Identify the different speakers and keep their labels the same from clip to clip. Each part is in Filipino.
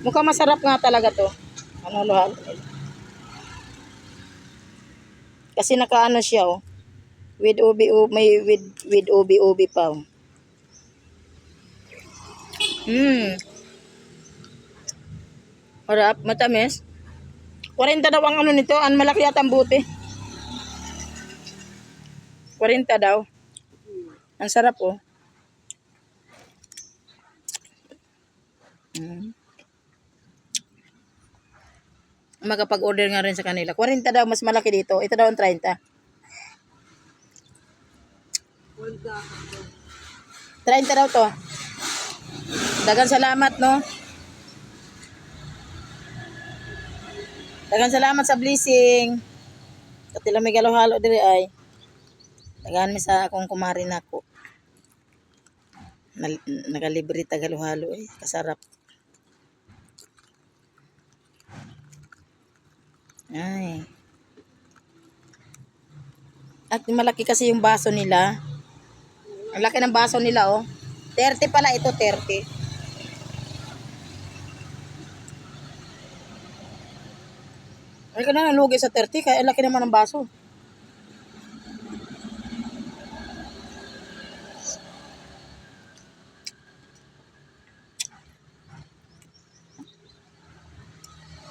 Speaker 1: Mukhang masarap nga talaga to. Ano halo-halo nila. Kasi nakaano siya oh. With ubi may with ubi pa oh. Harap, matamis. 40 daw ang ano nito, ang malaki yata ang buti. 40 daw. Ang sarap oh. Magkapag-order nga rin sa kanila. 40 daw, mas malaki dito. Ito daw ang 30. 30 daw to. Dagan salamat, no? Dagan salamat sa blessing. Katila may galo-halo diri ay. Dagan mi sa akong kumarin ako. Nakalibre ta galo-halo eh. Kasarap. Ay. At malaki kasi yung baso nila. Ang laki ng baso nila oh. 30 pala ito, 30. Ay ka na nalugi sa 30 kaya laki naman ng baso.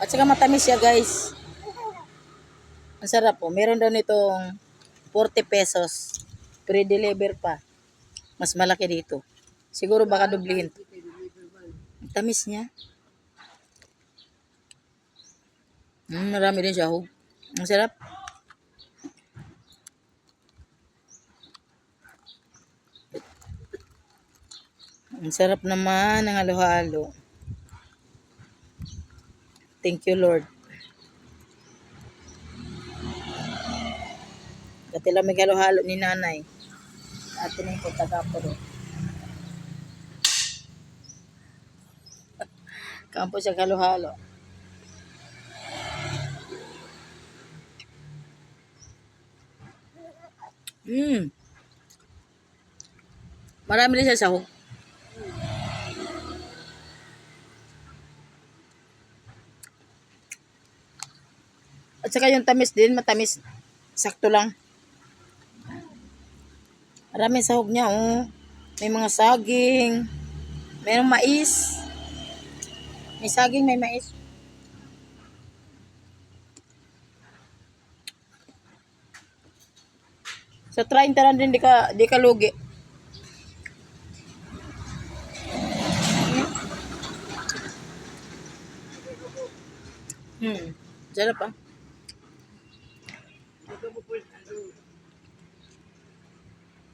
Speaker 1: At saka matamis siya guys. Ang sarap po. Meron daw nitong 40 pesos. Pre-deliver pa. Mas malaki dito. Siguro baka dublihin. Ang tamis niya. Marami din siya. Ang sarap. Ang sarap naman ng halo-halo. Thank you Lord. Katila may halo-halo ni nanay. Atin yung pagkakapuro. Kampo siya halo-halo. Marami din siya sahog. At saka yung tamis din, matamis. Sakto lang. Maraming sahog niya, oh. May mga saging. Mayroong mais. May saging, may mais. So, 30 lang din, di ka lugi. Sarap ah.